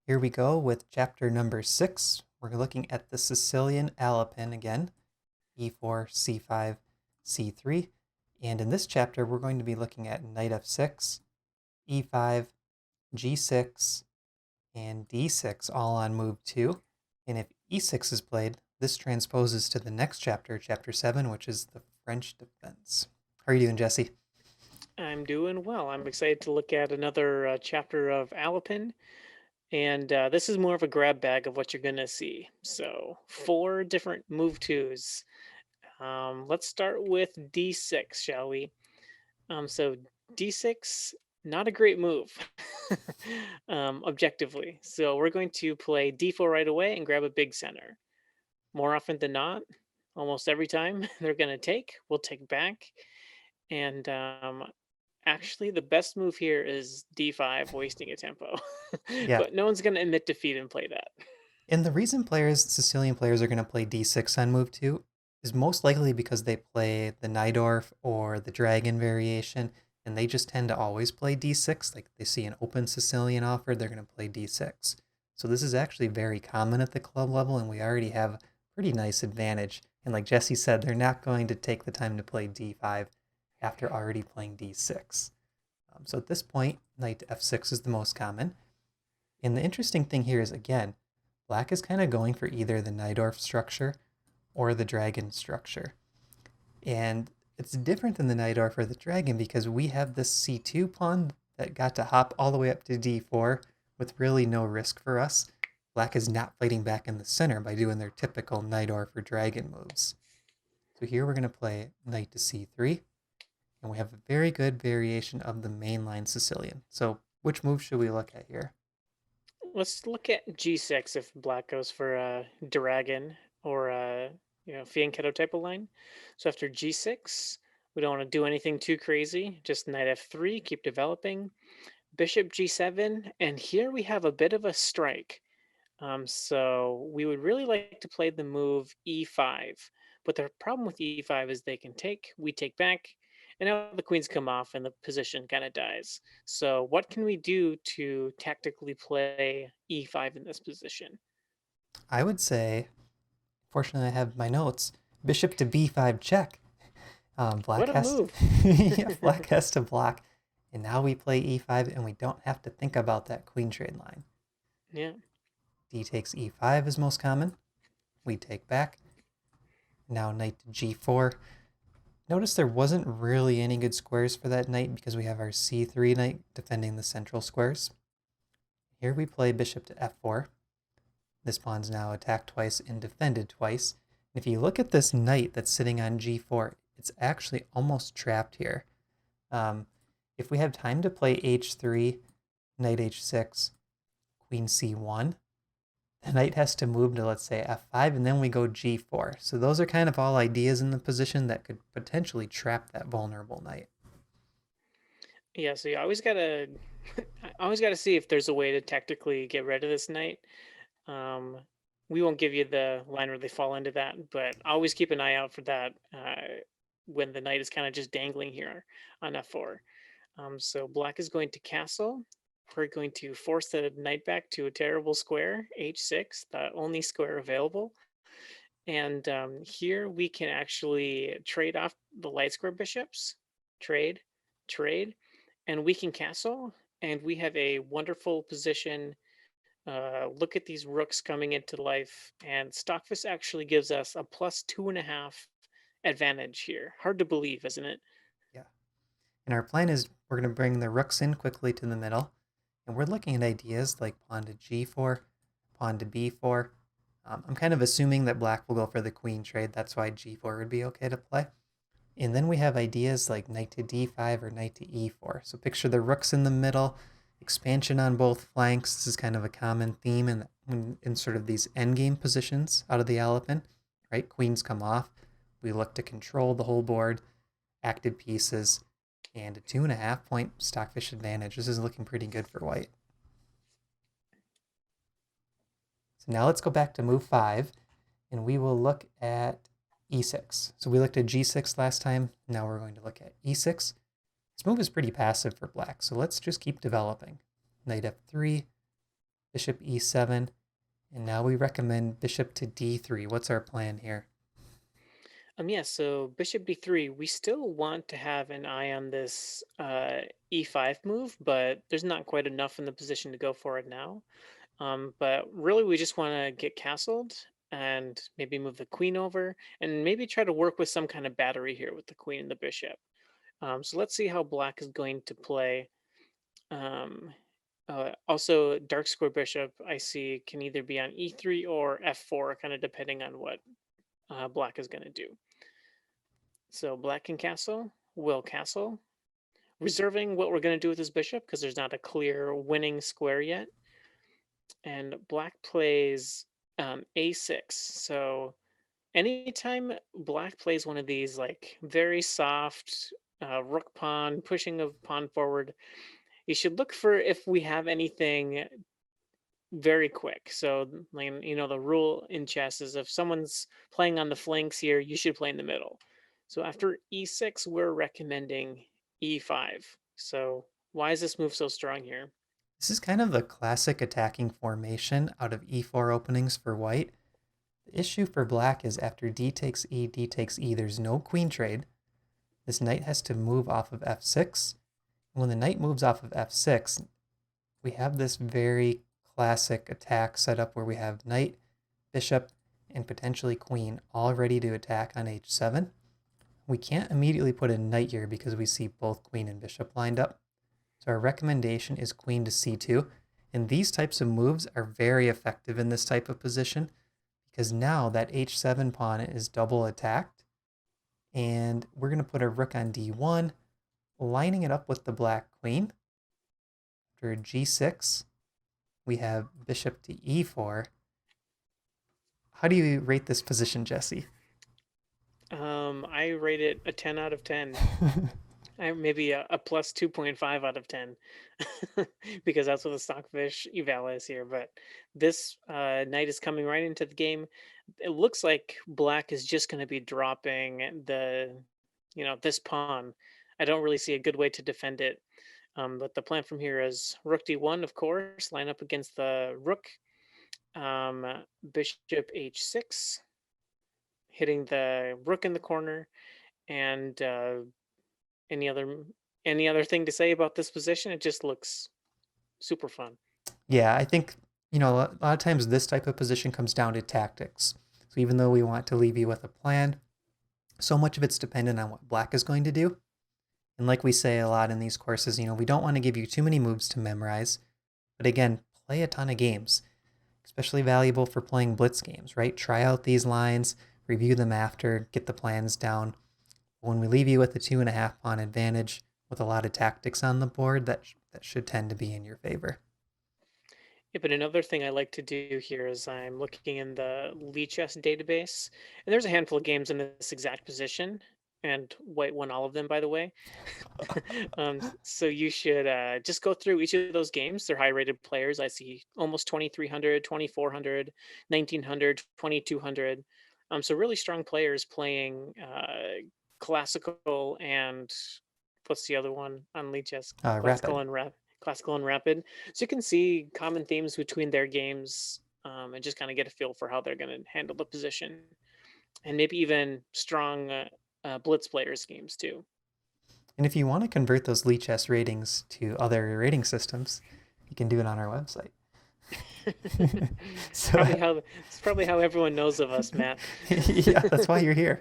Here we go with chapter number 6. We're looking at the Sicilian Alapin again, e4, c5, c3. And in this chapter, we're going to be looking at knight f6, e5, g6, and d6, all on move 2. And if e6 is played, this transposes to the next chapter, chapter 7, which is the French defense. How are you doing, Jesse? I'm doing well. I'm excited to look at another chapter of Alapin, and this is more of a grab bag of what you're going to see. So, four different move twos. Let's start with d6, shall we? So, d6, not a great move, objectively. So, we're going to play d4 right away and grab a big center. More often than not, almost every time they're going to take, we'll take back. And actually, the best move here is d5, wasting a tempo. Yeah. But no one's gonna admit defeat and play that. And the reason Sicilian players are going to play d6 on move 2 is most likely because they play the Najdorf or the Dragon variation, and they just tend to always play d6. Like they see an open Sicilian offer, they're going to play d6. So this is actually very common at the club level, and we already have a pretty nice advantage. And like Jesse said, they're not going to take the time to play d5 after already playing d6. So at this point, knight f6 is the most common. And the interesting thing here is, again, Black is kind of going for either the Najdorf structure or the dragon structure. And it's different than the Najdorf or the dragon because we have this c2 pawn that got to hop all the way up to d4 with really no risk for us. Black is not fighting back in the center by doing their typical Najdorf or dragon moves. So here we're going to play knight to c3, and we have a very good variation of the mainline Sicilian. So which move should we look at here? Let's look at g6 if black goes for a dragon or a fianchetto type of line. So after g6, we don't want to do anything too crazy. Just knight f3, keep developing. Bishop g7, and here we have a bit of a strike. So we would really like to play the move e5. But the problem with e5 is they can take, we take back, and now the queens come off and the position kind of dies. So what can we do to tactically play e5 in this position? I would say, fortunately, I have my notes. Bishop to b5 check. Black What a has move! yeah, black has to block, and now we play e5, and we don't have to think about that queen trade line. Yeah. D takes e5 is most common. We take back. Now knight to g4. Notice there wasn't really any good squares for that knight because we have our c3 knight defending the central squares. Here we play bishop to f4. This pawn's now attacked twice and defended twice. And if you look at this knight that's sitting on g4, it's actually almost trapped here. If we have time to play h3, knight h6, queen c1, the knight has to move to, let's say, f5, and then we go g4. So those are kind of all ideas in the position that could potentially trap that vulnerable knight. Yeah, so you always gotta I always gotta see if there's a way to tactically get rid of this knight. Um, we won't give you the line where they fall into that, but always keep an eye out for that when the knight is kind of just dangling here on f4. So black is going to castle. We're going to force the knight back to a terrible square, h6, the only square available. And here we can actually trade off the light square bishops, trade, trade, and we can castle. And we have a wonderful position. Look at these rooks coming into life, and Stockfish actually gives us a plus 2.5 advantage here. Hard to believe, isn't it? Yeah. And our plan is we're going to bring the rooks in quickly to the middle. And we're looking at ideas like pawn to g4, pawn to b4. I'm kind of assuming that black will go for the queen trade. That's why g4 would be okay to play. And then we have ideas like knight to d5 or knight to e4. So picture the rooks in the middle, expansion on both flanks. This is kind of a common theme in sort of these endgame positions out of the Alapin, right? Queens come off. We look to control the whole board, active pieces, and a 2.5 point stockfish advantage. This is looking pretty good for white. So now let's go back to move 5, and we will look at e6. So we looked at g6 last time. Now we're going to look at e6. This move is pretty passive for black, so let's just keep developing. Knight f3, bishop e7, and now we recommend bishop to d3. What's our plan here? Yeah, so bishop b3, we still want to have an eye on this e5 move, but there's not quite enough in the position to go for it now. But really, we just want to get castled and maybe move the queen over and maybe try to work with some kind of battery here with the queen and the bishop. So let's see how black is going to play. Um, also, dark square bishop, I see, can either be on e3 or f4, kind of depending on what black is going to do. So black can castle, will castle, reserving what we're going to do with this bishop because there's not a clear winning square yet. And black plays a6. So anytime black plays one of these like very soft rook pawn, pushing a pawn forward, you should look for if we have anything very quick. So, like, the rule in chess is if someone's playing on the flanks here, you should play in the middle. So after e6, we're recommending e5. So why is this move so strong here? This is kind of a classic attacking formation out of e4 openings for white. The issue for black is after d takes e, there's no queen trade. This knight has to move off of f6. And when the knight moves off of f6, we have this very classic attack setup where we have knight, bishop, and potentially queen all ready to attack on h7. We can't immediately put a knight here because we see both queen and bishop lined up. So our recommendation is queen to c2. And these types of moves are very effective in this type of position because now that h7 pawn is double attacked. And we're going to put a rook on d1, lining it up with the black queen. After g6, we have bishop to e4. How do you rate this position, Jesse? I rate it a 10 out of 10. Maybe a plus 2.5 out of 10 because that's what the stockfish eval is here. But this knight is coming right into the game. It looks like black is just going to be dropping this pawn. I don't really see a good way to defend it. But the plan from here is rook d1, of course, line up against the rook. Bishop h6, hitting the rook in the corner, and any other thing to say about this position? It just looks super fun. Yeah, I think, a lot of times this type of position comes down to tactics. So even though we want to leave you with a plan, so much of it's dependent on what black is going to do. And like we say a lot in these courses, we don't want to give you too many moves to memorize. But again, play a ton of games, especially valuable for playing blitz games, right? Try out these lines, review them after, get the plans down. When we leave you with a 2.5 pawn advantage with a lot of tactics on the board, that should tend to be in your favor. Yeah, but another thing I like to do here is I'm looking in the Lichess database, and there's a handful of games in this exact position, and white won all of them, by the way. So you should just go through each of those games. They're high-rated players. I see almost 2,300, 2,400, 1,900, 2,200. So really strong players playing classical and what's the other one on Lichess? Rapid. Classical and rapid. So you can see common themes between their games and just kind of get a feel for how they're going to handle the position, and maybe even strong blitz players games too. And if you want to convert those Lichess ratings to other rating systems, you can do it on our website. It's probably how everyone knows of us, Matt. Yeah, that's why you're here.